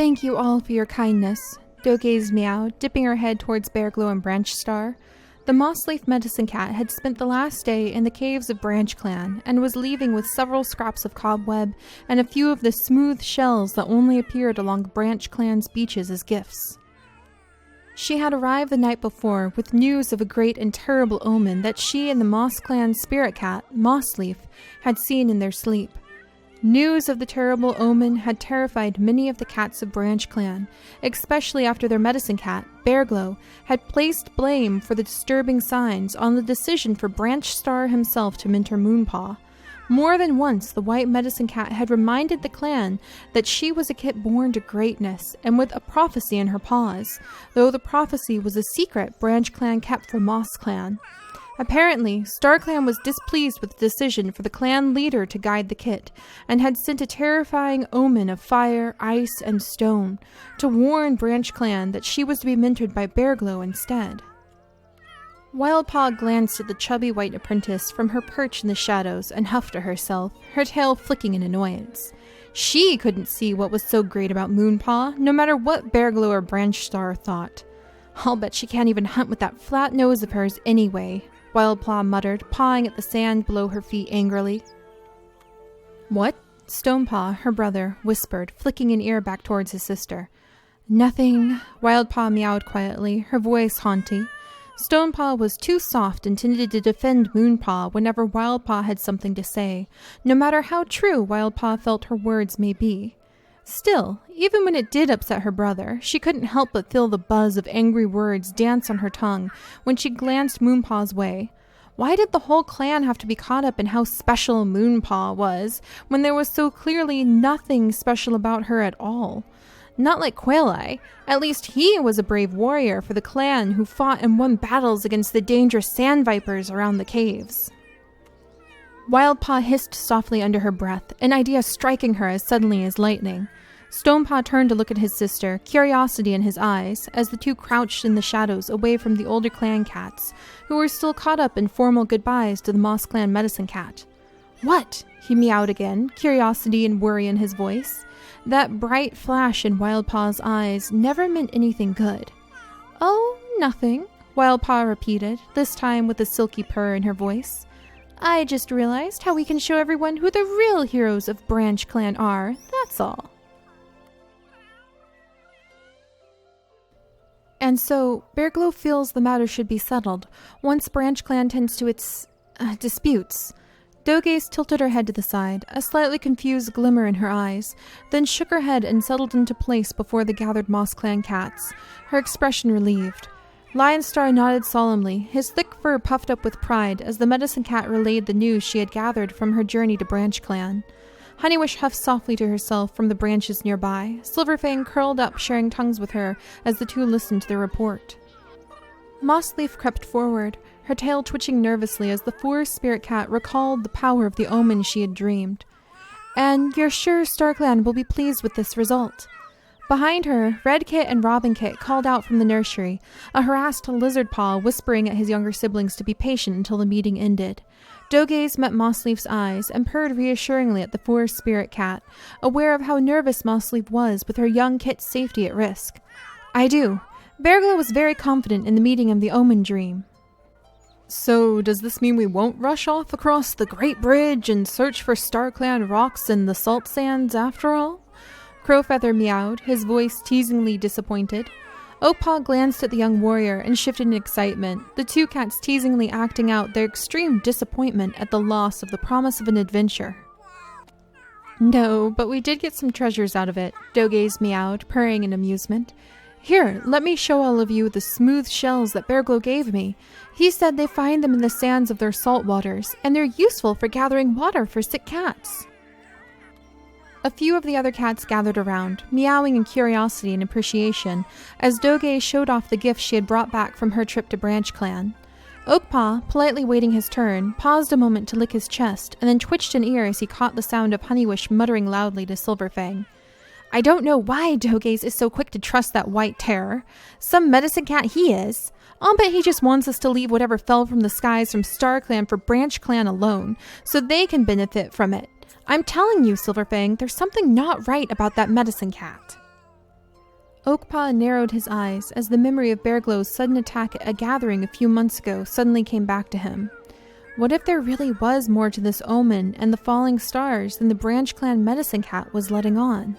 Thank you all for your kindness, Doge's meowed, dipping her head towards Bearglow and Branch Star. The Mossleaf medicine cat had spent the last day in the caves of Branch Clan and was leaving with several scraps of cobweb and a few of the smooth shells that only appeared along Branch Clan's beaches as gifts. She had arrived the night before with news of a great and terrible omen that she and the Moss Clan's spirit cat, Mossleaf, had seen in their sleep. News of the terrible omen had terrified many of the cats of Branch Clan, especially after their medicine cat, Bearglow, had placed blame for the disturbing signs on the decision for Branch Star himself to mentor Moonpaw. More than once, the white medicine cat had reminded the clan that she was a kit born to greatness and with a prophecy in her paws, though the prophecy was a secret Branch Clan kept from Moss Clan. Apparently, StarClan was displeased with the decision for the clan leader to guide the kit, and had sent a terrifying omen of fire, ice, and stone to warn Branch Clan that she was to be mentored by Bearglow instead. Wildpaw glanced at the chubby white apprentice from her perch in the shadows and huffed to herself, her tail flicking in annoyance. She couldn't see what was so great about Moonpaw, no matter what Bearglow or Branch Star thought. I'll bet she can't even hunt with that flat nose of hers anyway, Wildpaw muttered, pawing at the sand below her feet angrily. What? Stonepaw, her brother, whispered, flicking an ear back towards his sister. Nothing, Wildpaw meowed quietly, her voice haunty. Stonepaw was too soft and tended to defend Moonpaw whenever Wildpaw had something to say, no matter how true Wildpaw felt her words may be. Still, even when it did upset her brother, she couldn't help but feel the buzz of angry words dance on her tongue when she glanced Moonpaw's way. Why did the whole clan have to be caught up in how special Moonpaw was, when there was so clearly nothing special about her at all? Not like Quail-Eye. At least he was a brave warrior for the clan who fought and won battles against the dangerous sand vipers around the caves. Wildpaw hissed softly under her breath, an idea striking her as suddenly as lightning. Stonepaw turned to look at his sister, curiosity in his eyes, as the two crouched in the shadows away from the older clan cats, who were still caught up in formal goodbyes to the Moss Clan medicine cat. What? He meowed again, curiosity and worry in his voice. That bright flash in Wildpaw's eyes never meant anything good. Oh, nothing, Wildpaw repeated, this time with a silky purr in her voice. I just realized how we can show everyone who the real heroes of Branch Clan are, that's all. And so, Bearglow feels the matter should be settled, once Branch Clan tends to its disputes. Dogaze tilted her head to the side, a slightly confused glimmer in her eyes, then shook her head and settled into place before the gathered Moss Clan cats, her expression relieved. Lionstar nodded solemnly, his thick fur puffed up with pride as the medicine cat relayed the news she had gathered from her journey to Branch Clan. Honeywish huffed softly to herself from the branches nearby, Silverfang curled up sharing tongues with her as the two listened to the report. Mossleaf crept forward, her tail twitching nervously as the forest spirit cat recalled the power of the omen she had dreamed. And you're sure StarClan will be pleased with this result? Behind her, Red Kit and Robin Kit called out from the nursery, a harassed Lizardpaw whispering at his younger siblings to be patient until the meeting ended. Dogaze met Mossleaf's eyes and purred reassuringly at the forest spirit cat, aware of how nervous Mossleaf was with her young kit's safety at risk. I do. Bearglow was very confident in the meeting of the Omen dream. So, does this mean we won't rush off across the Great Bridge and search for StarClan rocks in the salt sands after all? Crowfeather meowed, his voice teasingly disappointed. Oakpaw glanced at the young warrior and shifted in excitement, the two cats teasingly acting out their extreme disappointment at the loss of the promise of an adventure. No, but we did get some treasures out of it, Dogaze meowed, purring in amusement. Here, let me show all of you the smooth shells that Bearglow gave me. He said they find them in the sands of their salt waters, and they're useful for gathering water for sick cats. A few of the other cats gathered around, meowing in curiosity and appreciation, as Dogaze showed off the gifts she had brought back from her trip to Branch Clan. Oakpaw, politely waiting his turn, paused a moment to lick his chest, and then twitched an ear as he caught the sound of Honeywish muttering loudly to Silverfang. I don't know why Dogaze is so quick to trust that white terror. Some medicine cat he is. I'll bet he just wants us to leave whatever fell from the skies from StarClan for Branch Clan alone, so they can benefit from it. I'm telling you, Silverfang, there's something not right about that medicine cat. Oakpaw narrowed his eyes as the memory of Bearglow's sudden attack at a gathering a few months ago suddenly came back to him. What if there really was more to this Omen and the falling stars than the Branch Clan Medicine Cat was letting on?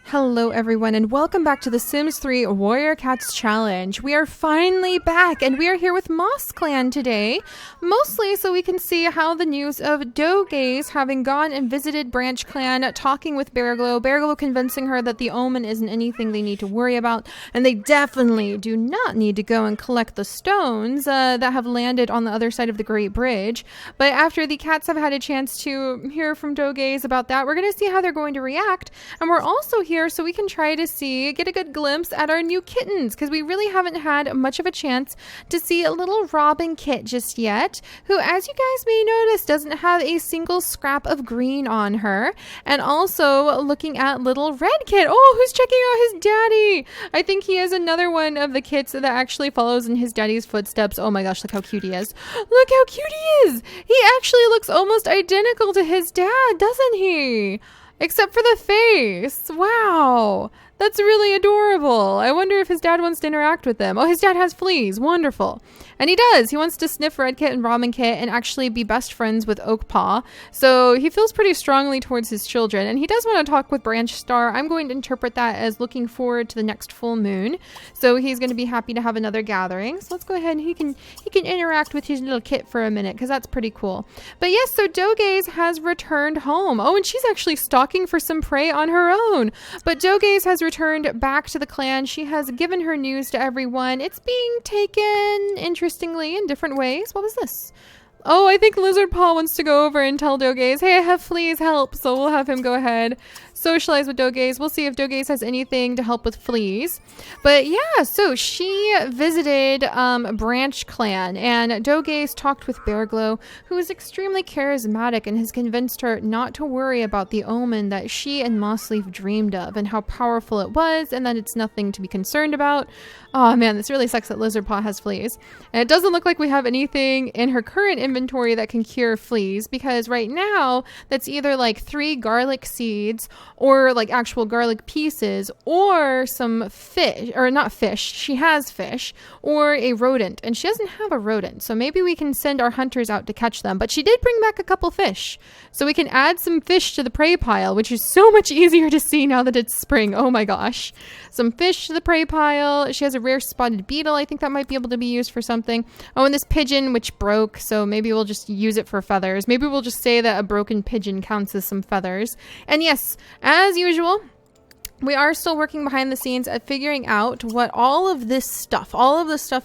Hello everyone and welcome back to the Sims 3 Warrior Cats Challenge. We are finally back and we are here with Moss Clan today, mostly so we can see how the news of Dogaze having gone and visited Branch Clan, talking with Bearglow convincing her that the Omen isn't anything they need to worry about, and they definitely do not need to go and collect the stones that have landed on the other side of the Great Bridge. But after the cats have had a chance to hear from Dogaze about that, we're going to see how they're going to react, and we're also here so we can try to get a good glimpse at our new kittens, because we really haven't had much of a chance to see a little Robin kit just yet, who, as you guys may notice, doesn't have a single scrap of green on her. And also looking at little Red Kit. Oh, who's checking out his daddy? I think he is another one of the kits that actually follows in his daddy's footsteps. Oh my gosh, look how cute he is. Look how cute he is. He actually looks almost identical to his dad, doesn't he? Except for the face. Wow. That's really adorable. I wonder if his dad wants to interact with them. Oh, his dad has fleas. Wonderful. And he does. He wants to sniff Red Kit and Robin Kit and actually be best friends with Oakpaw. So he feels pretty strongly towards his children. And he does want to talk with Branch Star. I'm going to interpret that as looking forward to the next full moon. So he's going to be happy to have another gathering. So let's go ahead and he can interact with his little kit for a minute, because that's pretty cool. But yes, so Dogaze has returned home. Oh, and she's actually stalking for some prey on her own. But Dogaze has returned back to the clan. She has given her news to everyone. It's being taken, interestingly, in different ways. What was this? Oh, I think Lizard Paw wants to go over and tell Dogaze, hey, I have fleas, help. So we'll have him go ahead, socialize with Dogaze. We'll see if Dogaze has anything to help with fleas. But yeah, so she visited Branch Clan, and Dogaze talked with Bearglow, who is extremely charismatic and has convinced her not to worry about the Omen that she and Mossleaf dreamed of and how powerful it was, and that it's nothing to be concerned about. Oh man, this really sucks that Lizard Paw has fleas. And it doesn't look like we have anything in her current inventory that can cure fleas, because right now that's either like 3 garlic seeds or like actual garlic pieces, or some fish, or not fish, she has fish, or a rodent, and she doesn't have a rodent, so maybe we can send our hunters out to catch them. But she did bring back a couple fish, so we can add some fish to the prey pile, which is so much easier to see now that it's spring. Oh my gosh. Some fish to the prey pile. She has a rare spotted beetle. I think that might be able to be used for something. Oh, and this pigeon, which broke, so maybe we'll just use it for feathers. Maybe we'll just say that a broken pigeon counts as some feathers. And yes, as usual, we are still working behind the scenes at figuring out what all of the stuff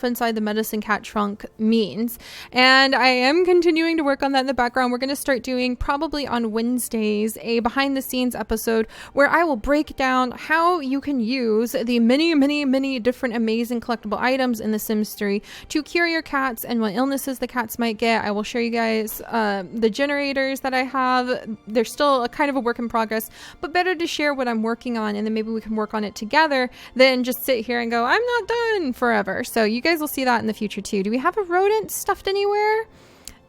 inside the medicine cat trunk means. And I am continuing to work on that in the background. We're going to start doing, probably on Wednesdays, a behind the scenes episode where I will break down how you can use the many different amazing collectible items in The Sims 3 to cure your cats and what illnesses the cats might get. I will show you guys the generators that I have. They're still a kind of a work in progress, but better to share what I'm working on, and then maybe we can work on it together than just sit here and go, I'm not done forever. So you guys will see that in the future too. Do we have a rodent stuffed anywhere?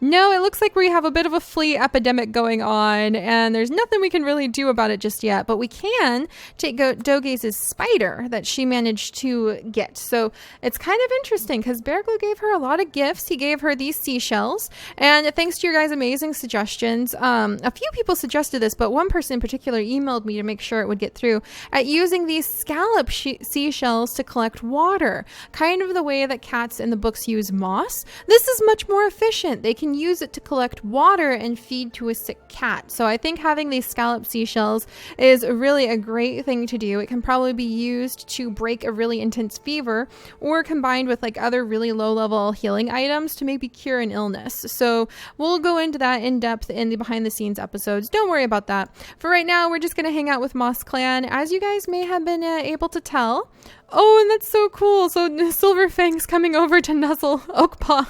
No, it looks like we have a bit of a flea epidemic going on, and there's nothing we can really do about it just yet, but we can take Dogaze's spider that she managed to get. So it's kind of interesting because Bearglow gave her a lot of gifts. He gave her these seashells, and thanks to your guys' amazing suggestions, a few people suggested this, but one person in particular emailed me to make sure it would get through, at using these scallop seashells to collect water, kind of the way that cats in the books use moss. This is much more efficient. They can use it to collect water and feed to a sick cat. So I think having these scallop seashells is really a great thing to do. It can probably be used to break a really intense fever, or combined with like other really low level healing items to maybe cure an illness. So we'll go into that in depth in the behind the scenes episodes. Don't worry about that. For right now, we're just going to hang out with Moss Clan, as you guys may have been able to tell. Oh, and that's so cool. So Silver Fang's coming over to nuzzle Oakpaw.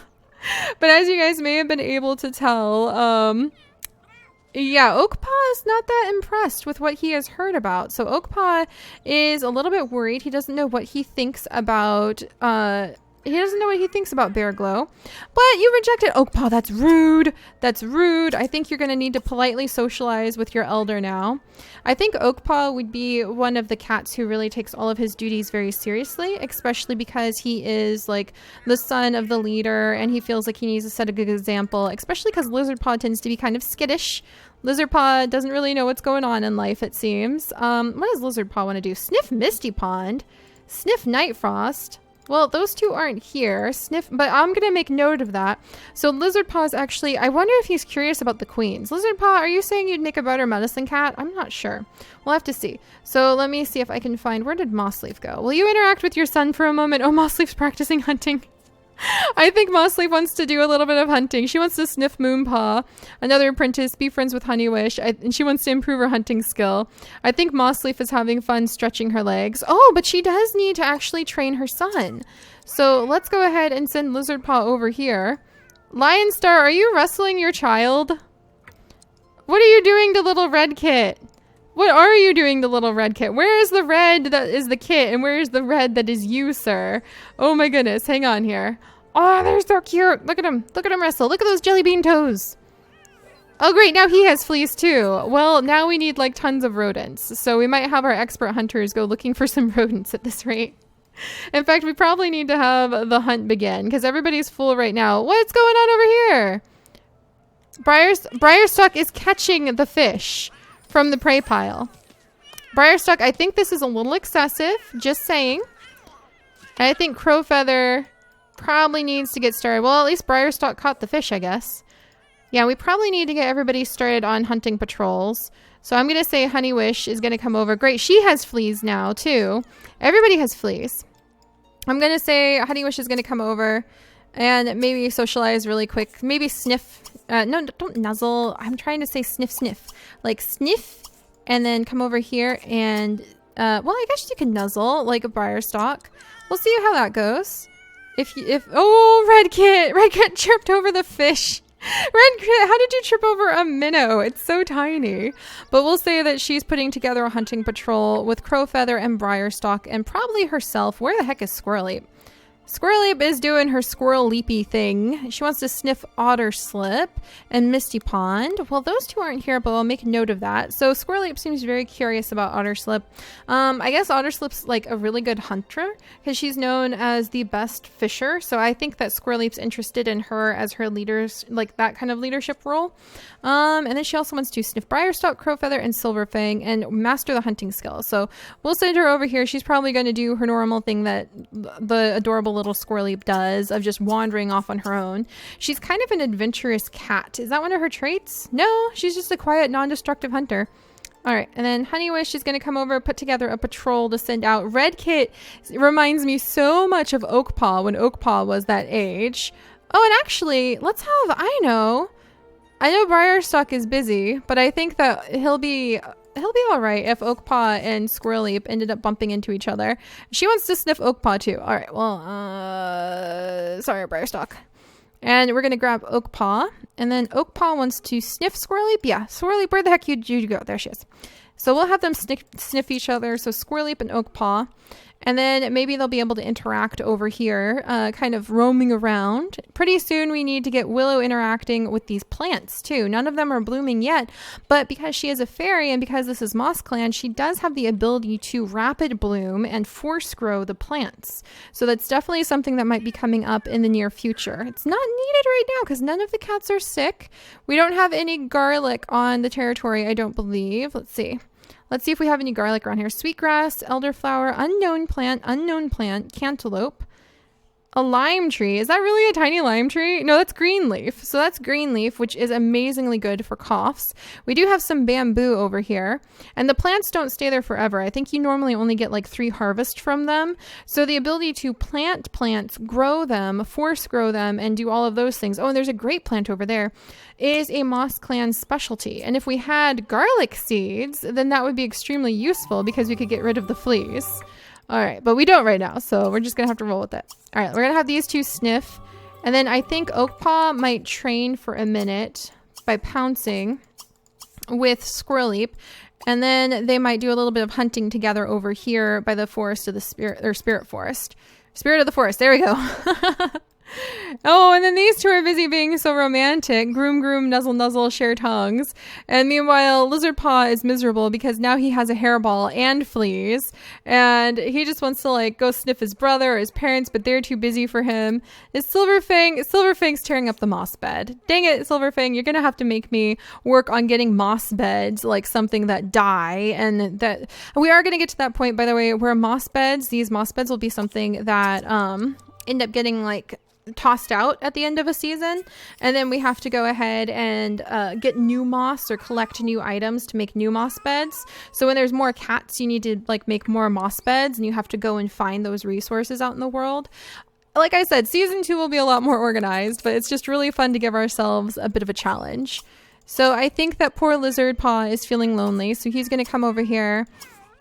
But as you guys may have been able to tell, yeah, Oakpaw is not that impressed with what he has heard about. So Oakpaw is a little bit worried. He doesn't know what he thinks about He doesn't know what he thinks about Bear Glow. But you rejected Oak Paw. That's rude. That's rude. I think you're going to need to politely socialize with your elder now. I think Oak Paw would be one of the cats who really takes all of his duties very seriously, especially because he is like the son of the leader and he feels like he needs to set a good example, especially because Lizard Paw tends to be kind of skittish. Lizard Paw doesn't really know what's going on in life, it seems. What does Lizard Paw want to do? Sniff Misty Pond. Sniff Night Frost. Well, those two aren't here. Sniff, but I'm going to make note of that. So Lizard Paw is actually, I wonder if he's curious about the queens. Lizard Paw, are you saying you'd make a better medicine cat? I'm not sure. We'll have to see. So let me see if I can find, where did Mossleaf go? Will you interact with your son for a moment? Oh, Mossleaf's practicing hunting. I think Mossleaf wants to do a little bit of hunting. She wants to sniff Moonpaw, another apprentice, be friends with Honeywish, and she wants to improve her hunting skill. I think Mossleaf is having fun stretching her legs. Oh, but she does need to actually train her son. So let's go ahead and send Lizard Paw over here. Lion Star, are you wrestling your child? What are you doing to little Red Kit? What are you doing to little Red Kit? Where is the red that is the kit and where is the red that is you, sir? Oh my goodness, hang on here. Oh, they're so cute. Look at him. Look at him wrestle. Look at those jelly bean toes. Oh, great. Now he has fleas too. Well, now we need like tons of rodents. So we might have our expert hunters go looking for some rodents at this rate. In fact, we probably need to have the hunt begin because everybody's full right now. What's going on over here? Briarstock is catching the fish from the prey pile. Briarstock, I think this is a little excessive. Just saying. And I think Crowfeather probably needs to get started. Well, at least Briarstock caught the fish, I guess. Yeah, we probably need to get everybody started on hunting patrols. So I'm going to say Honeywish is going to come over. Great, she has fleas now, too. Everybody has fleas. I'm going to say Honeywish is going to come over and maybe socialize really quick. Maybe sniff. No, don't nuzzle. I'm trying to say sniff, sniff. Like sniff and then come over here and... well, I guess you can nuzzle like a Briarstock. We'll see how that goes. Oh, Red Kit tripped over the fish. Red Kit, how did you trip over a minnow? It's so tiny. But we'll say that she's putting together a hunting patrol with Crowfeather and Briarstock and probably herself. Where the heck is Squirreleap? Squirreleap is doing her squirrel leapy thing. She wants to sniff Otter Slip and Misty Pond. Well, those two aren't here, but I'll make note of that. So Squirreleap seems very curious about Otter Slip. I guess Otter Slip's like a really good hunter because she's known as the best fisher. So I think that Squirreleap's interested in her as her leaders, like that kind of leadership role. And then she also wants to sniff Briarstock, Crowfeather, and Silverfang and master the hunting skill. So we'll send her over here. She's probably going to do her normal thing that the adorable little Squirreleap does of just wandering off on her own. She's kind of an adventurous cat. Is that one of her traits? No, she's just a quiet, non-destructive hunter. All right, and then Honeywish is going to come over, put together a patrol to send out. Red Kit reminds me so much of Oak Paw when Oak Paw was that age. Oh, and actually, let's have, I know Briarstock is busy, but I think that he'll be all right if Oak Paw and Squirreleap ended up bumping into each other. She wants to sniff Oak Paw too. All right, well, sorry, Briarstock. And we're going to grab Oak Paw. And then Oak Paw wants to sniff Squirreleap. Yeah, Squirreleap, where the heck did you go? There she is. So we'll have them sniff each other. So Squirreleap and Oak Paw. And then maybe they'll be able to interact over here, kind of roaming around. Pretty soon we need to get Willow interacting with these plants too. None of them are blooming yet, but because she is a fairy and because this is Moss Clan, she does have the ability to rapid bloom and force grow the plants. So that's definitely something that might be coming up in the near future. It's not needed right now because none of the cats are sick. We don't have any garlic on the territory, I don't believe. Let's see. Let's see if we have any garlic around here. Sweetgrass, elderflower, unknown plant, cantaloupe, a lime tree. Is that really a tiny lime tree? No, that's green leaf. So that's green leaf, which is amazingly good for coughs. We do have some bamboo over here. And the plants don't stay there forever. I think you normally only get like 3 harvests from them. So the ability to plant plants, grow them, force grow them, and do all of those things. Oh, and there's a great plant over there. Is a Moss Clan specialty. And if we had garlic seeds, then that would be extremely useful because we could get rid of the fleas. All right, but we don't right now, so we're just going to have to roll with it. All right, we're going to have these two sniff. And then I think Oak Paw might train for a minute by pouncing with Squirreleap. And then they might do a little bit of hunting together over here by the forest of the spirit forest. Spirit of the forest. There we go. Oh, and then these two are busy being so romantic. Groom, groom, nuzzle, nuzzle, share tongues. And meanwhile, Lizard Paw is miserable because now he has a hairball and fleas. And he just wants to like go sniff his brother or his parents, but they're too busy for him. Is Silverfang's tearing up the moss bed. Dang it, Silverfang, you're going to have to make me work on getting moss beds, like something that die. And that we are going to get to that point, by the way, where these moss beds will be something that end up getting like tossed out at the end of a season, and then we have to go ahead and get new moss or collect new items to make new moss beds. So when there's more cats, you need to like make more moss beds, and you have to go and find those resources out in the world. Like I said, season 2 will be a lot more organized, but it's just really fun to give ourselves a bit of a challenge. So I think that poor Lizard Paw is feeling lonely, so he's going to come over here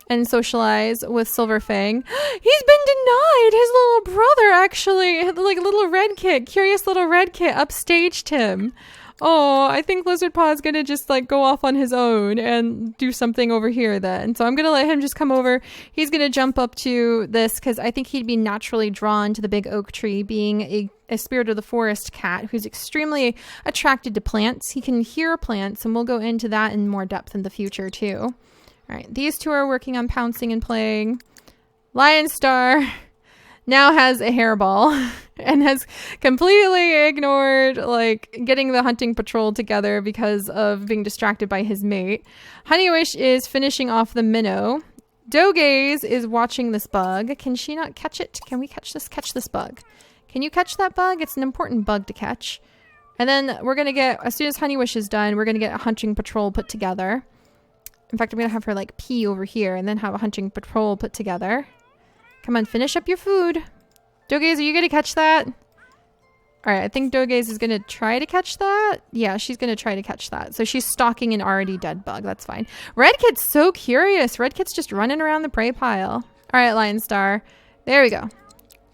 and socialize with Silverfang. He's been denied. His little brother, actually, like little red kit, curious little red kit, upstaged him. Oh, I think Lizard Paw is going to just like go off on his own and do something over here then. So I'm going to let him just come over. He's going to jump up to this because I think he'd be naturally drawn to the big oak tree, being a spirit of the forest cat who's extremely attracted to plants. He can hear plants, and we'll go into that in more depth in the future too. All right, these two are working on pouncing and playing. Lion Star now has a hairball and has completely ignored like getting the hunting patrol together because of being distracted by his mate. Honeywish is finishing off the minnow. Dogaze is watching this bug. Can she not catch it? Can we catch this bug? Can you catch that bug? It's an important bug to catch. And then we're going to get, as soon as Honeywish is done, we're going to get a hunting patrol put together. In fact, I'm going to have her like pee over here and then have a hunting patrol put together. Come on, finish up your food. Dogaze, are you going to catch that? All right, I think Dogaze is going to try to catch that. Yeah, she's going to try to catch that. So she's stalking an already dead bug. That's fine. Red Kit's so curious. Red Kit's just running around the prey pile. All right, Lion Star. There we go.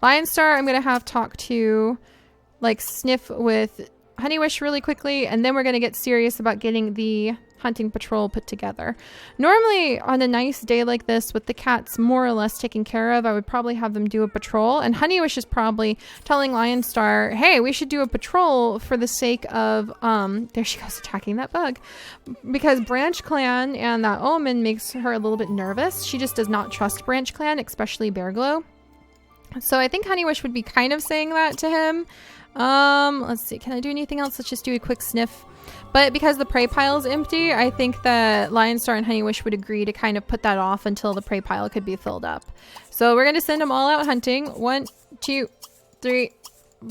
Lion Star, I'm going to have talk to, like, sniff with Honeywish really quickly, and then we're going to get serious about getting the hunting patrol put together. Normally, on a nice day like this, with the cats more or less taken care of, I would probably have them do a patrol, and Honeywish is probably telling Lion Star, hey, we should do a patrol for the sake of, there she goes attacking that bug, because Branch Clan and that Omen makes her a little bit nervous. She just does not trust Branch Clan, especially Bearglow. So I think Honeywish would be kind of saying that to him. Let's see, can I do anything else? Let's just do a quick sniff. But because the prey pile is empty, I think that Lion Star and Honeywish would agree to kind of put that off until the prey pile could be filled up. So we're going to send them all out hunting. 1, 2, 3,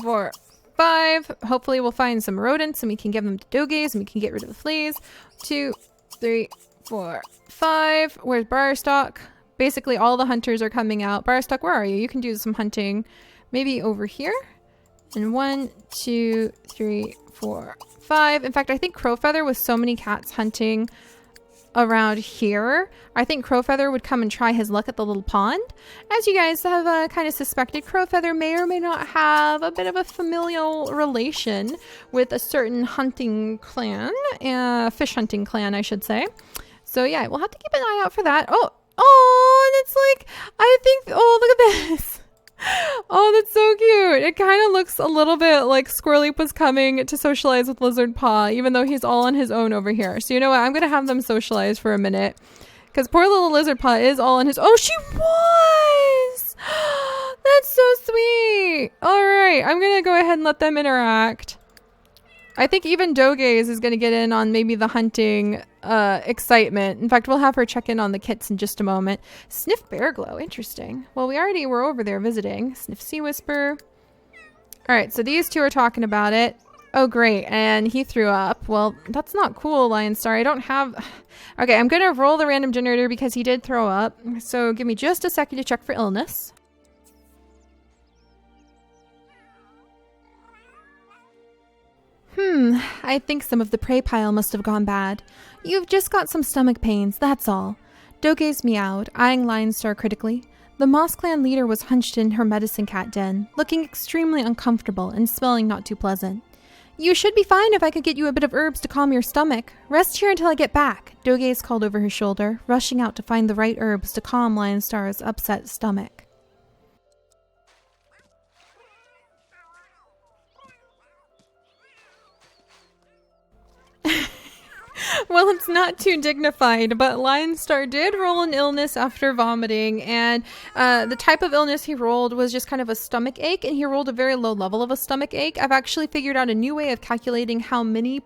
4, 5. Hopefully we'll find some rodents and we can give them to Dogaze and we can get rid of the fleas. 2, 3, 4, 5. Where's Briarstock? Basically all the hunters are coming out. Briarstock, where are you? You can do some hunting maybe over here. And 1, 2, 3, 4, 5. In fact, I think Crowfeather, with so many cats hunting around here, I think Crowfeather would come and try his luck at the little pond. As you guys have kind of suspected, Crowfeather may or may not have a bit of a familial relation with a certain hunting clan, fish hunting clan, I should say. So yeah, we'll have to keep an eye out for that. Oh, and it's like, I think, oh, look at this. Oh, that's so cute. It kind of looks a little bit like Squirreleap was coming to socialize with Lizard Paw, even though he's all on his own over here. So you know what? I'm going to have them socialize for a minute. Because poor little Lizard Paw is all on his... Oh, she was! That's so sweet. All right. I'm going to go ahead and let them interact. I think even Dogaze is going to get in on maybe the hunting excitement. In fact, we'll have her check in on the kits in just a moment. Sniff Bearglow. Interesting. Well, we already were over there visiting. Sniff Sea Whisper. All right, so these two are talking about it. Oh, great. And he threw up. Well, that's not cool, Lion Star. I don't have... Okay, I'm going to roll the random generator because he did throw up. So give me just a second to check for illness. I think some of the prey pile must have gone bad. You've just got some stomach pains, that's all. Dogaze meowed, eyeing Lion Star critically. The Moss Clan leader was hunched in her medicine cat den, looking extremely uncomfortable and smelling not too pleasant. You should be fine if I could get you a bit of herbs to calm your stomach. Rest here until I get back, Dogaze called over her shoulder, rushing out to find the right herbs to calm Lion Star's upset stomach. Well, it's not too dignified, but Lionstar did roll an illness after vomiting, and the type of illness he rolled was just kind of a stomach ache, and he rolled a very low level of a stomach ache. I've actually figured out a new way of calculating how many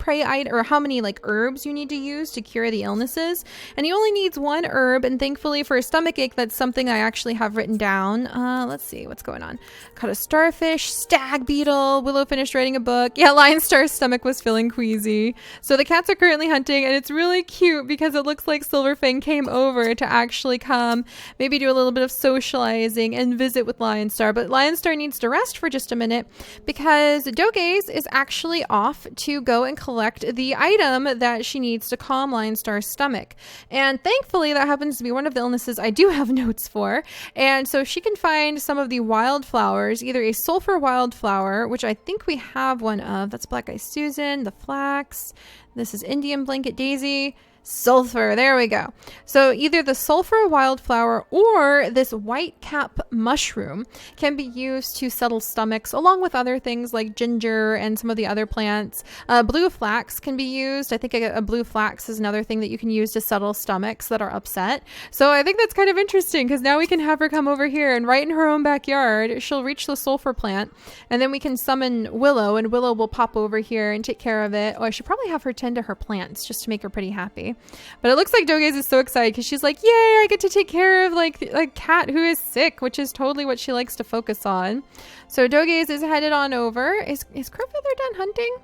or how many like herbs you need to use to cure the illnesses, and he only needs one herb, and thankfully for a stomach ache, that's something I actually have written down. Let's see what's going on. Caught a starfish, stag beetle, Willow finished writing a book. Yeah, Lionstar's stomach was feeling queasy. So the cats are currently hunting, and it's really cute because it looks like Silverfang came over to actually come, maybe do a little bit of socializing and visit with Lionstar. But Lionstar needs to rest for just a minute because Dogaze is actually off to go and collect the item that she needs to calm Lionstar's stomach. And thankfully, that happens to be one of the illnesses I do have notes for. And so she can find some of the wildflowers, either a sulfur wildflower, which I think we have one of. That's Black Eye Susan, the flax. This is Indian Blanket Daisy. Sulfur, there we go. So either the sulfur wildflower or this white cap mushroom can be used to settle stomachs, along with other things like ginger and some of the other plants. Blue flax can be used. I think a blue flax is another thing that you can use to settle stomachs that are upset. So I think that's kind of interesting because now we can have her come over here and right in her own backyard, she'll reach the sulfur plant, and then we can summon Willow, and Willow will pop over here and take care of it. Or I should probably have her tend to her plants just to make her pretty happy. But it looks like Dogaze is so excited because she's like, yay, I get to take care of like a cat who is sick, which is totally what she likes to focus on. So Dogaze is headed on over. Is Crowfeather done hunting?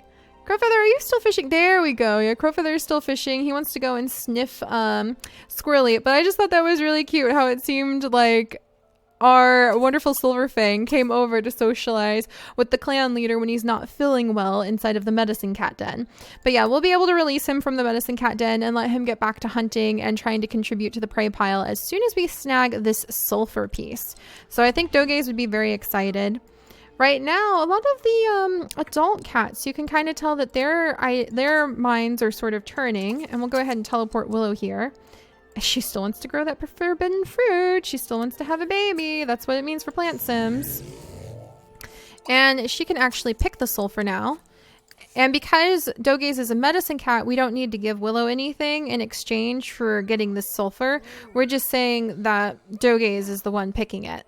Crowfeather, are you still fishing? There we go. Yeah, Crowfeather is still fishing. He wants to go and sniff Squirrely. But I just thought that was really cute how it seemed like our wonderful Silverfang came over to socialize with the clan leader when he's not feeling well inside of the medicine cat den. But yeah, we'll be able to release him from the medicine cat den and let him get back to hunting and trying to contribute to the prey pile as soon as we snag this sulfur piece. So I think Dogaze would be very excited. Right now, a lot of the adult cats, you can kind of tell that their minds are sort of turning. And we'll go ahead and teleport Willow here. She still wants to grow that forbidden fruit. She still wants to have a baby. That's what it means for plant sims. And she can actually pick the sulfur now. And because Dogaze is a medicine cat, we don't need to give Willow anything in exchange for getting this sulfur. We're just saying that Dogaze is the one picking it.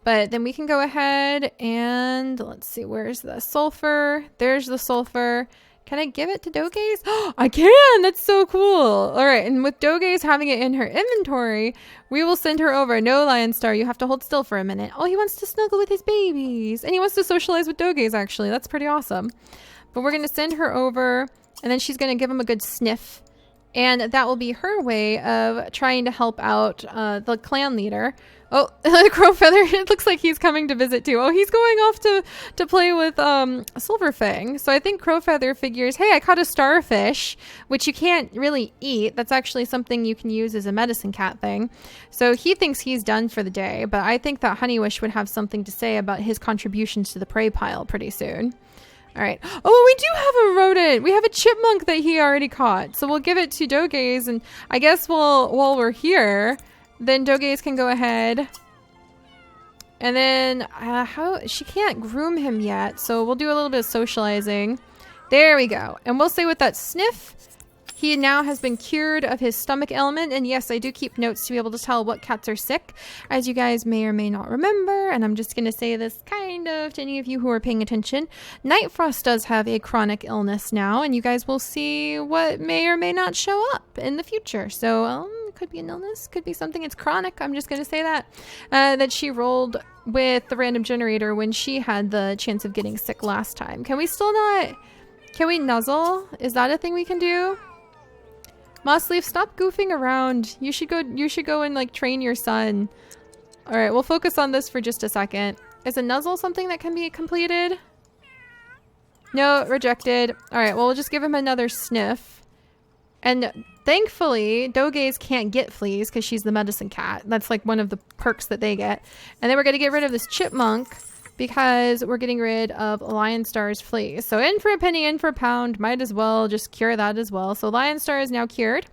But then we can go ahead and let's see, where's the sulfur? There's the sulfur. Can I give it to Dogaze? Oh, I can! That's so cool! Alright, and with Dogaze having it in her inventory, we will send her over. No, Lionstar, you have to hold still for a minute. Oh, he wants to snuggle with his babies. And he wants to socialize with Dogaze, actually. That's pretty awesome. But we're going to send her over, and then she's going to give him a good sniff. And that will be her way of trying to help out the clan leader. Oh, Crowfeather, it looks like he's coming to visit too. Oh, he's going off to play with Silverfang. So I think Crowfeather figures, hey, I caught a starfish, which you can't really eat. That's actually something you can use as a medicine cat thing. So he thinks he's done for the day, but I think that Honeywish would have something to say about his contributions to the prey pile pretty soon. All right. Oh, we do have a rodent. We have a chipmunk that he already caught. So we'll give it to Dogaze, and I guess while we're here, then Dogaze can go ahead. And then she can't groom him yet, so we'll do a little bit of socializing. There we go. And we'll say with that sniff, he now has been cured of his stomach ailment. And yes, I do keep notes to be able to tell what cats are sick, as you guys may or may not remember. And I'm just going to say this kind of to any of you who are paying attention. Nightfrost does have a chronic illness now, and you guys will see what may or may not show up in the future. So it could be an illness, could be something. It's chronic. I'm just going to say that she rolled with the random generator when she had the chance of getting sick last time. Can we still not? Can we nuzzle? Is that a thing we can do? Mossleaf, stop goofing around. You should go and like train your son. All right, we'll focus on this for just a second. Is a nuzzle something that can be completed? No, rejected. All right, well, we'll just give him another sniff. And thankfully, Dogaze can't get fleas because she's the medicine cat. That's like one of the perks that they get. And then we're going to get rid of this chipmunk because we're getting rid of Lionstar's fleas. So in for a penny, in for a pound. Might as well just cure that as well. So Lionstar is now cured.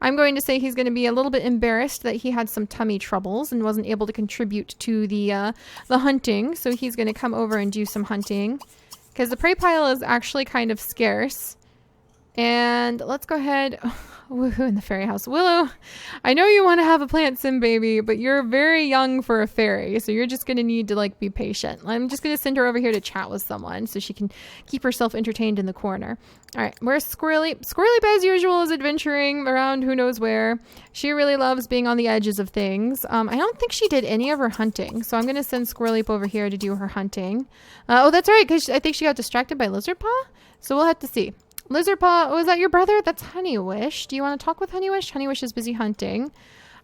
I'm going to say he's going to be a little bit embarrassed that he had some tummy troubles and wasn't able to contribute to the hunting. So he's going to come over and do some hunting because the prey pile is actually kind of scarce. And let's go ahead. Woohoo, in the fairy house. Willow, I know you want to have a plant sim baby, but you're very young for a fairy, so you're just going to need to like be patient. I'm just going to send her over here to chat with someone so she can keep herself entertained in the corner. All right, where's Squirrely? Squirrely, as usual, is adventuring around who knows where. She really loves being on the edges of things. I don't think she did any of her hunting, so I'm going to send Squirrely over here to do her hunting. Oh, that's right, because I think she got distracted by Lizardpaw, so we'll have to see. Lizardpaw, oh, is that your brother? That's Honeywish. Do you want to talk with Honeywish? Honeywish is busy hunting.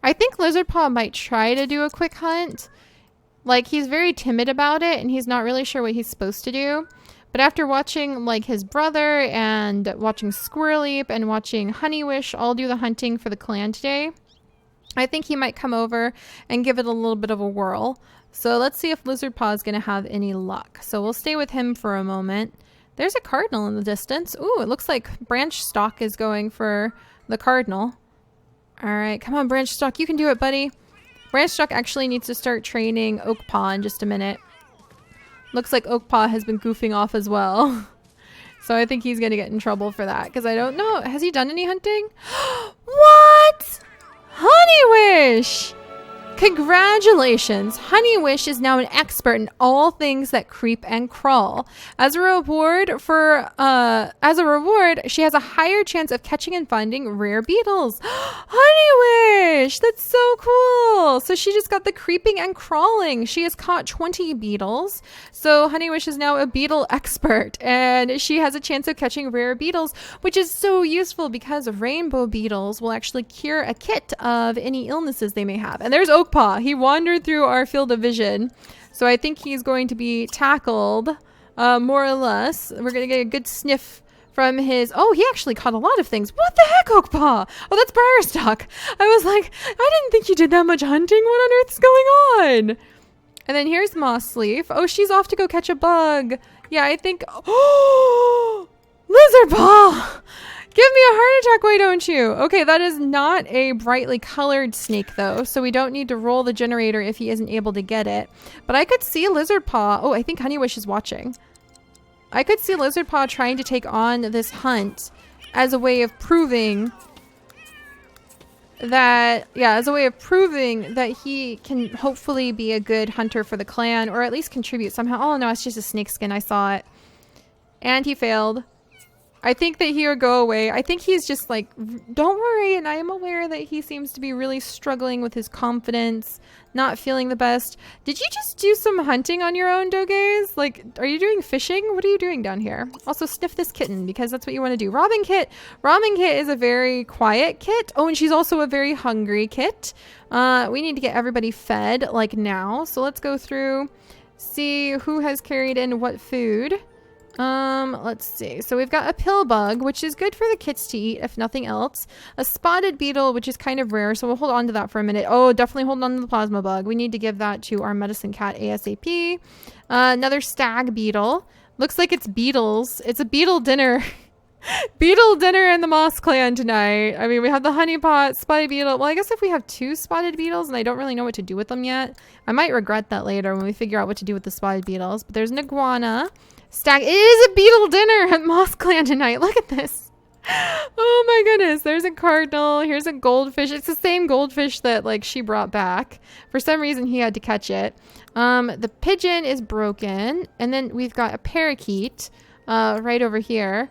I think Lizardpaw might try to do a quick hunt. Like, he's very timid about it, and he's not really sure what he's supposed to do. But after watching, like, his brother and watching Squirreleap and watching Honeywish all do the hunting for the clan today, I think he might come over and give it a little bit of a whirl. So let's see if Lizardpaw is going to have any luck. So we'll stay with him for a moment. There's a cardinal in the distance. Ooh, it looks like Branch Stalk is going for the cardinal. All right, come on, Branch Stalk. You can do it, buddy. Branch Stalk actually needs to start training Oakpaw in just a minute. Looks like Oakpaw has been goofing off as well. So I think he's going to get in trouble for that because I don't know. Has he done any hunting? What? Honeywish! Congratulations! Honeywish is now an expert in all things that creep and crawl. As a reward, she has a higher chance of catching and finding rare beetles. Honeywish! That's so cool! So she just got the creeping and crawling. She has caught 20 beetles. So Honeywish is now a beetle expert, and she has a chance of catching rare beetles, which is so useful because rainbow beetles will actually cure a kit of any illnesses they may have. And there's Oakpaw. He wandered through our field of vision, so I think he's going to be tackled, more or less. We're going to get a good sniff from his... Oh, he actually caught a lot of things. What the heck, Oakpaw? Oh, that's Briarstock. I was like, I didn't think you did that much hunting. What on earth is going on? And then here's Mossleaf. Oh, she's off to go catch a bug. Yeah, I think... Oh! Lizardpaw! Give me a heart attack, why don't you? Okay, that is not a brightly colored snake, though, so we don't need to roll the generator if he isn't able to get it. But I could see Lizardpaw... Oh, I think Honeywish is watching. I could see Lizardpaw trying to take on this hunt as a way of proving that... Yeah, as a way of proving that he can hopefully be a good hunter for the clan, or at least contribute somehow. Oh, no, it's just a snake skin. I saw it. And he failed. I think that he would go away. I think he's just like, don't worry. And I am aware that he seems to be really struggling with his confidence, not feeling the best. Did you just do some hunting on your own, Dogaze? Like, are you doing fishing? What are you doing down here? Also, sniff this kitten because that's what you want to do. Robin Kit. Robin Kit is a very quiet kit. Oh, and she's also a very hungry kit. We need to get everybody fed like now. So let's go through, see who has carried in what food. Let's see. So we've got a pill bug, which is good for the kits to eat, if nothing else. A spotted beetle, which is kind of rare, so we'll hold on to that for a minute. Oh, definitely hold on to the plasma bug. We need to give that to our medicine cat ASAP. Another stag beetle. Looks like it's beetles. It's a beetle dinner. Beetle dinner in the Moss clan tonight. I mean, we have the honeypot, spotted beetle. Well, I guess if we have 2 spotted beetles and I don't really know what to do with them yet, I might regret that later when we figure out what to do with the spotted beetles. But there's an iguana. Stag. It is a beetle dinner at Moss Clan tonight. Look at this. Oh my goodness. There's a cardinal. Here's a goldfish. It's the same goldfish that like she brought back. For some reason he had to catch it. The pigeon is broken. And then we've got a parakeet right over here.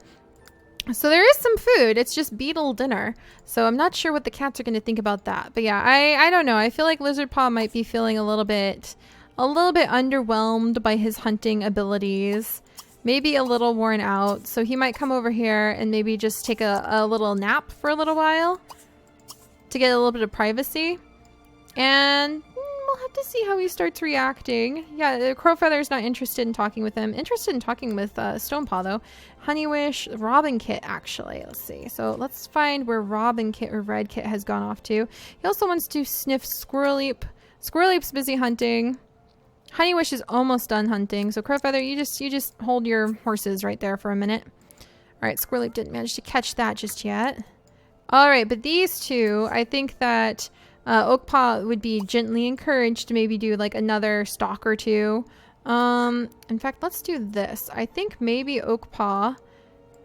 So there is some food. It's just beetle dinner. So I'm not sure what the cats are going to think about that. But yeah, I don't know. I feel like Lizardpaw might be feeling a little bit underwhelmed by his hunting abilities. Maybe a little worn out. So he might come over here and maybe just take a little nap for a little while to get a little bit of privacy. And we'll have to see how he starts reacting. Yeah, Crowfeather's not interested in talking with him. Interested in talking with Stonepaw, though. Honeywish, Robin Kit, actually. Let's see. So let's find where Robin Kit or Red Kit has gone off to. He also wants to sniff Squirreleap. Squirreleap's busy hunting. Honeywish is almost done hunting. So Crowfeather, you just hold your horses right there for a minute. All right, Squirreleap didn't manage to catch that just yet. All right, but these two, I think that Oakpaw would be gently encouraged to maybe do like another stalk or two. In fact, let's do this. I think maybe Oakpaw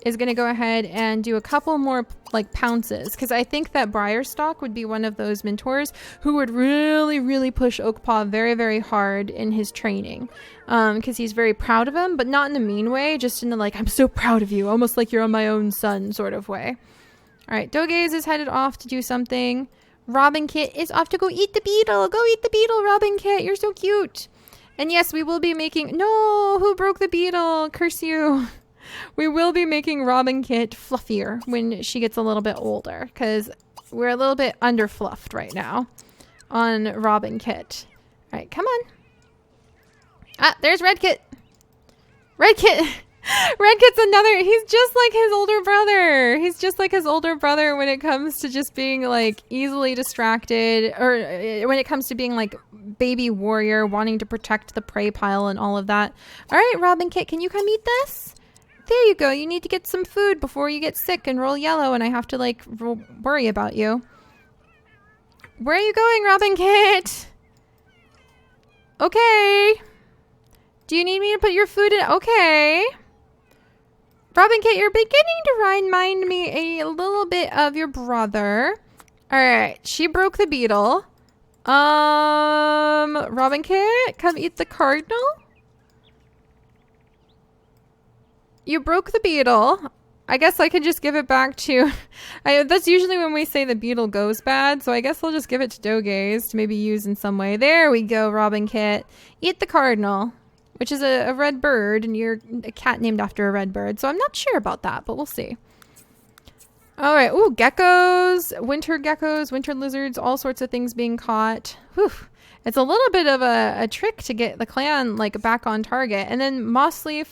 is going to go ahead and do a couple more like pounces, because I think that Briarstock would be one of those mentors who would really, really push Oakpaw very, very hard in his training, because he's very proud of him, but not in a mean way, just in the like, I'm so proud of you, almost like you're my own son sort of way. All right, Dogaze is headed off to do something. Robin Kit is off to go eat the beetle. Go eat the beetle, Robin Kit. You're so cute. And yes, we will be making... No, who broke the beetle? Curse you. We will be making Robin Kit fluffier when she gets a little bit older, because we're a little bit underfluffed right now on Robin Kit. All right, come on. Ah, there's Red Kit. Red Kit. Red Kit's another... He's just like his older brother. He's just like his older brother when it comes to just being like easily distracted, or when it comes to being like baby warrior, wanting to protect the prey pile and all of that. All right, Robin Kit, can you come eat this? There you go. You need to get some food before you get sick and roll yellow and I have to like worry about you. Where are you going, Robin Kit? Okay. Do you need me to put your food in? Okay. Robin Kit, you're beginning to remind me a little bit of your brother. All right. She broke the beetle. Robin Kit, come eat the cardinal. You broke the beetle. I guess I could just give it back to... that's usually when we say the beetle goes bad, so I guess I'll just give it to Dogaze to maybe use in some way. There we go, Robin Kit. Eat the cardinal, which is a red bird, and you're a cat named after a red bird, so I'm not sure about that, but we'll see. All right. Ooh, geckos, winter lizards, all sorts of things being caught. Whew. It's a little bit of a trick to get the clan like back on target. And then Mossleaf,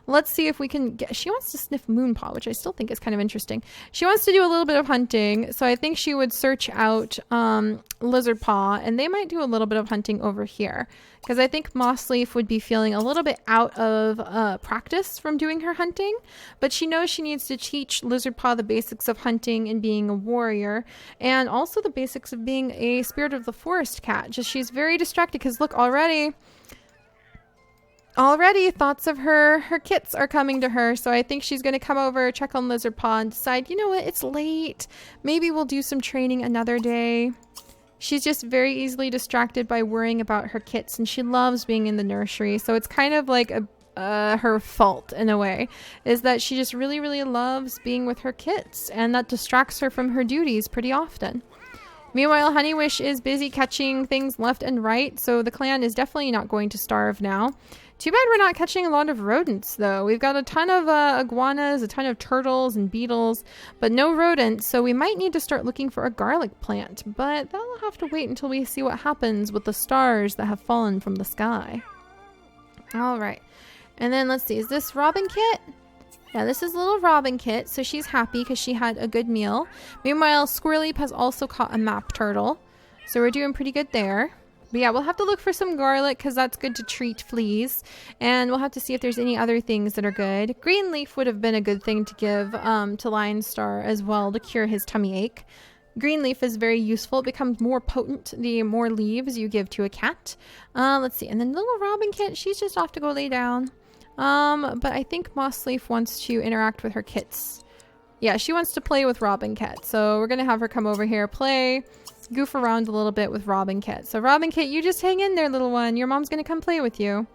let's see if we can get... She wants to sniff Moonpaw, which I still think is kind of interesting. She wants to do a little bit of hunting, so I think she would search out Lizardpaw, and they might do a little bit of hunting over here, because I think Mossleaf would be feeling a little bit out of practice from doing her hunting, but she knows she needs to teach Lizardpaw the basics of hunting and being a warrior, and also the basics of being a spirit of the forest cat. Just she's very distracted, because look, already thoughts of her kits are coming to her, so I think she's going to come over, check on Lizardpaw, and decide, you know what, it's late, maybe we'll do some training another day. She's just very easily distracted by worrying about her kits, and she loves being in the nursery, so it's kind of like her fault in a way, is that she just really, really loves being with her kits, and that distracts her from her duties pretty often. Meanwhile, Honeywish is busy catching things left and right, so the clan is definitely not going to starve now. Too bad we're not catching a lot of rodents, though. We've got a ton of iguanas, a ton of turtles and beetles, but no rodents, so we might need to start looking for a garlic plant, but that'll have to wait until we see what happens with the stars that have fallen from the sky. All right. And then let's see, is this Robin Kit? Yeah, this is little Robin Kit, so she's happy because she had a good meal. Meanwhile, Squirreleap has also caught a map turtle, so we're doing pretty good there. But yeah, we'll have to look for some garlic because that's good to treat fleas. And we'll have to see if there's any other things that are good. Greenleaf would have been a good thing to give to Lionstar as well to cure his tummy ache. Greenleaf is very useful. It becomes more potent the more leaves you give to a cat. Let's see. And then little Robin Kit, she's just off to go lay down. But I think Mossleaf wants to interact with her kits. Yeah, she wants to play with Robin Kit. So we're going to have her come over here, play, goof around a little bit with Robin Kit. So Robin Kit, you just hang in there, little one. Your mom's going to come play with you.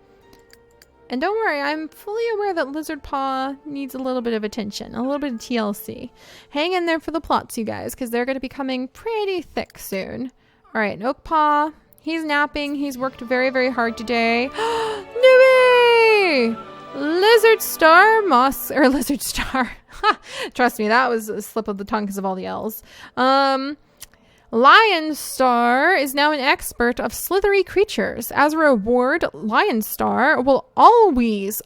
And don't worry, I'm fully aware that Lizardpaw needs a little bit of attention, a little bit of TLC. Hang in there for the plots, you guys, because they're going to be coming pretty thick soon. All right, Oakpaw, he's napping. He's worked very, very hard today. Newbie! Lizard Star, Lizard Star. Trust me, that was a slip of the tongue because of all the L's. Lionstar is now an expert of slithery creatures. As a reward, Lionstar will always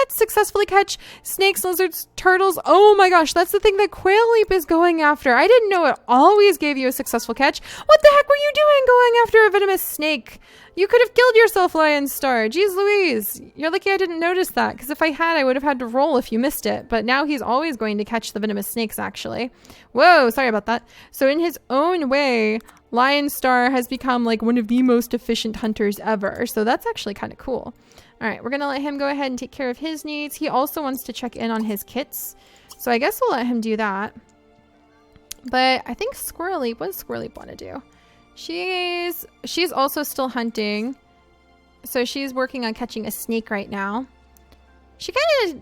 successfully catch snakes, lizards, turtles. Oh my gosh, that's the thing that Quailleap is going after. I didn't know it always gave you a successful catch. What the heck were you doing going after a venomous snake? You could have killed yourself, Lionstar. Jeez Louise. You're lucky I didn't notice that, because if I had, I would have had to roll if you missed it. But now he's always going to catch the venomous snakes, actually. Whoa, sorry about that. So in his own way, Lionstar has become like one of the most efficient hunters ever. So that's actually kind of cool. All right, we're going to let him go ahead and take care of his needs. He also wants to check in on his kits. So I guess we'll let him do that. But I think Squirrely, what does Squirrely want to do? She's also still hunting. So she's working on catching a snake right now. She kind of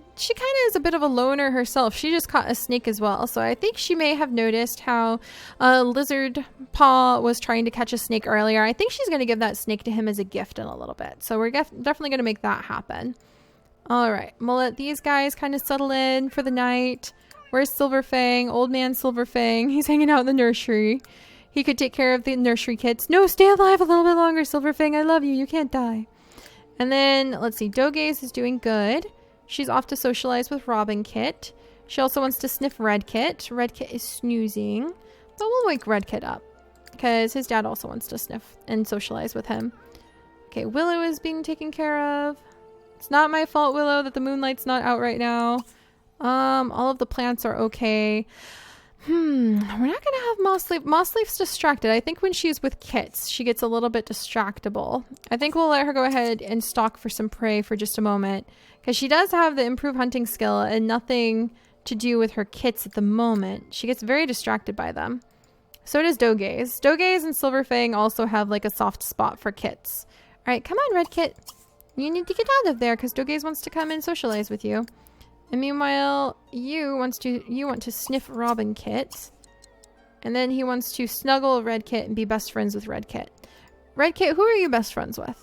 is a bit of a loner herself. She just caught a snake as well. So I think she may have noticed how Lizard Paw was trying to catch a snake earlier. I think she's going to give that snake to him as a gift in a little bit. So we're definitely going to make that happen. All right, we'll let these guys kind of settle in for the night. Where's Silverfang? Old man Silverfang. He's hanging out in the nursery. He could take care of the nursery kids. No, stay alive a little bit longer, Silverfang. I love you. You can't die. And then, let's see. Dogaze is doing good. She's off to socialize with Robin Kit. She also wants to sniff Red Kit. Red Kit is snoozing. But we'll wake Red Kit up. Because his dad also wants to sniff and socialize with him. Okay, Willow is being taken care of. It's not my fault, Willow, that the moonlight's not out right now. All of the plants are okay. We're not gonna have Mossleaf. Mossleaf's distracted. I think when she's with Kits, she gets a little bit distractible. I think we'll let her go ahead and stalk for some prey for just a moment. Because she does have the improved hunting skill and nothing to do with her Kits at the moment. She gets very distracted by them. So does Dogaze. Dogaze and Silverfang also have like a soft spot for Kits. Alright, come on, Red Kit. You need to get out of there because Dogaze wants to come and socialize with you. And meanwhile, you want to sniff Robin Kit. And then he wants to snuggle Red Kit and be best friends with Red Kit. Red Kit, who are you best friends with?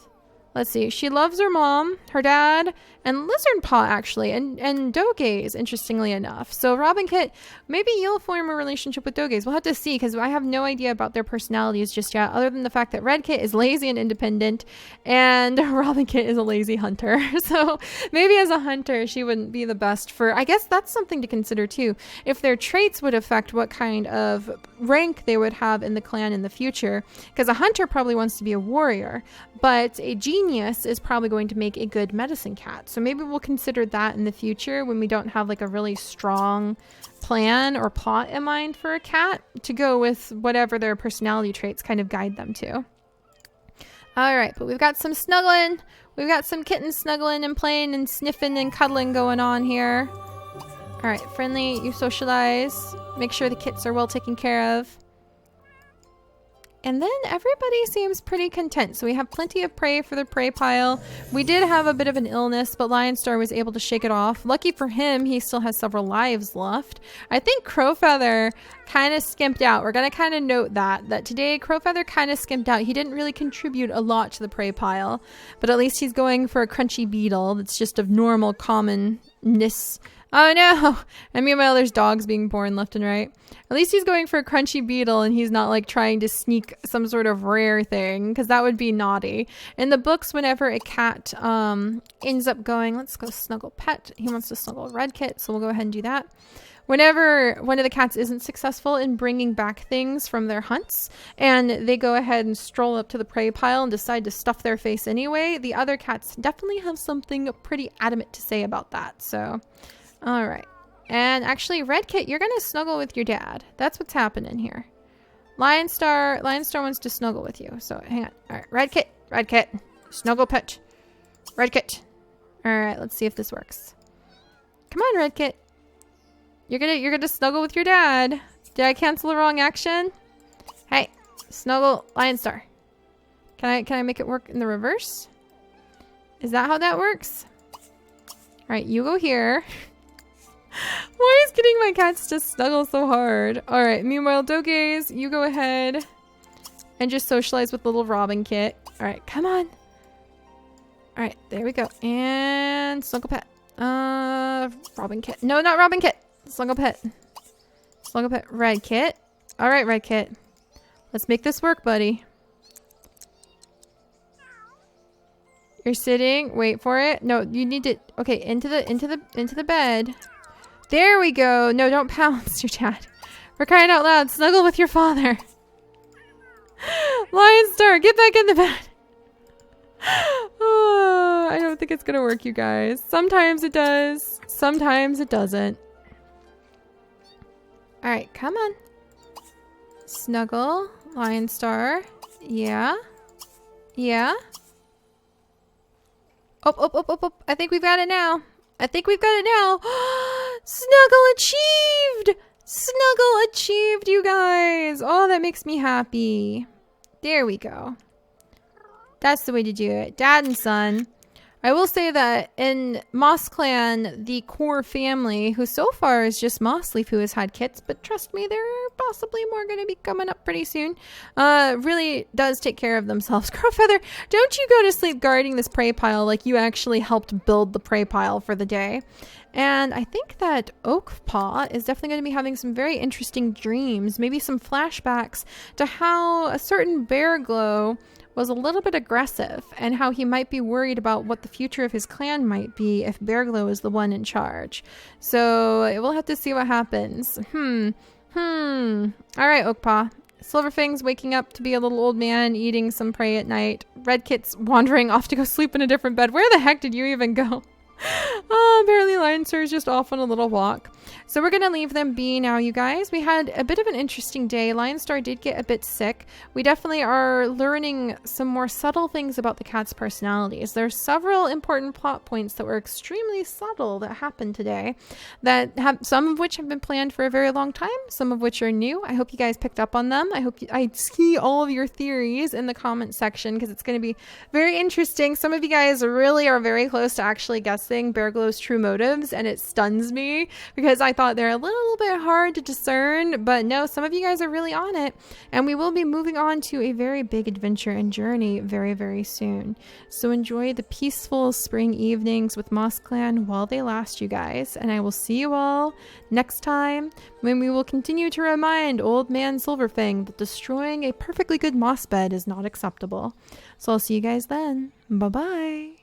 Let's see. She loves her mom, her dad, and Lizard Paw, actually, and Dogaze, interestingly enough. So Robin Kit, maybe you'll form a relationship with Dogaze. We'll have to see, because I have no idea about their personalities just yet, other than the fact that Red Kit is lazy and independent, and Robin Kit is a lazy hunter. So maybe as a hunter, she wouldn't be the best for... I guess that's something to consider, too. If their traits would affect what kind of rank they would have in the clan in the future, because a hunter probably wants to be a warrior, but a genius is probably going to make a good medicine cat. So maybe we'll consider that in the future when we don't have like a really strong plan or plot in mind for a cat to go with whatever their personality traits kind of guide them to. All right, but we've got some snuggling. We've got some kittens snuggling and playing and sniffing and cuddling going on here. All right, Friendly, you socialize. Make sure the kits are well taken care of. And then everybody seems pretty content. So we have plenty of prey for the prey pile. We did have a bit of an illness, but Lionstar was able to shake it off. Lucky for him, he still has several lives left. I think Crowfeather kind of skimped out. We're going to kind of note that today Crowfeather kind of skimped out. He didn't really contribute a lot to the prey pile, but at least he's going for a crunchy beetle that's just of normal commonness. Oh no! And meanwhile, there's dogs being born left and right. At least he's going for a crunchy beetle and he's not like trying to sneak some sort of rare thing, because that would be naughty. In the books, whenever a cat ends up going, let's go snuggle pet. He wants to snuggle Red Kit, so we'll go ahead and do that. Whenever one of the cats isn't successful in bringing back things from their hunts and they go ahead and stroll up to the prey pile and decide to stuff their face anyway, the other cats definitely have something pretty adamant to say about that. So... all right. And actually, Red Kit, you're going to snuggle with your dad. That's what's happening here. Lionstar wants to snuggle with you. So hang on. All right. Red Kit, snuggle pet. Red Kit. All right. Let's see if this works. Come on, Red Kit. You're going to snuggle with your dad. Did I cancel the wrong action? Hey, snuggle Lionstar. Can I make it work in the reverse? Is that how that works? All right. You go here. Why is getting my cats to snuggle so hard? Alright, meanwhile, Dogaze, you go ahead and just socialize with little Robin Kit. Alright, come on. Alright, there we go. And snuggle pet. Robin Kit. No, not Robin Kit. Snuggle pet. Snuggle pet. Red Kit. Alright, Red Kit. Let's make this work, buddy. You're sitting. Wait for it. No, you need to... okay, into the bed. There we go. No, don't pounce your dad. We're crying out loud. Snuggle with your father. Lionstar, get back in the bed. Oh, I don't think it's going to work, you guys. Sometimes it does. Sometimes it doesn't. All right, come on. Snuggle. Lionstar. Yeah. Yeah. Oh. I think we've got it now. Snuggle achieved! Snuggle achieved, you guys. Oh, that makes me happy. There we go. That's the way to do it. Dad and son. I will say that in Moss Clan, the core family, who so far is just Mossleaf who has had kits, but trust me, there are possibly more going to be coming up pretty soon, really does take care of themselves. Crowfeather, don't you go to sleep guarding this prey pile like you actually helped build the prey pile for the day. And I think that Oakpaw is definitely going to be having some very interesting dreams, maybe some flashbacks to how a certain Bear Glow was a little bit aggressive and how he might be worried about what the future of his clan might be if Bear Glow is the one in charge. So we'll have to see what happens. All right, Oakpaw. Silverfang's waking up to be a little old man eating some prey at night. Red Kit's wandering off to go sleep in a different bed. Where the heck did you even go? Oh, apparently Lionstar is just off on a little walk. So we're going to leave them be now, you guys. We had a bit of an interesting day. Lionstar did get a bit sick. We definitely are learning some more subtle things about the cat's personalities. There's several important plot points that were extremely subtle that happened today, that have some of which have been planned for a very long time, some of which are new. I hope you guys picked up on them. I see all of your theories in the comment section because it's going to be very interesting. Some of you guys really are very close to actually guessing Bear Glow's true motives, and it stuns me because I thought they're a little bit hard to discern, but no, some of you guys are really on it, and we will be moving on to a very big adventure and journey very, very soon. So enjoy the peaceful spring evenings with Moss Clan while they last, you guys, and I will see you all next time when we will continue to remind Old Man Silverfang that destroying a perfectly good moss bed is not acceptable. So I'll see you guys then. Bye-bye.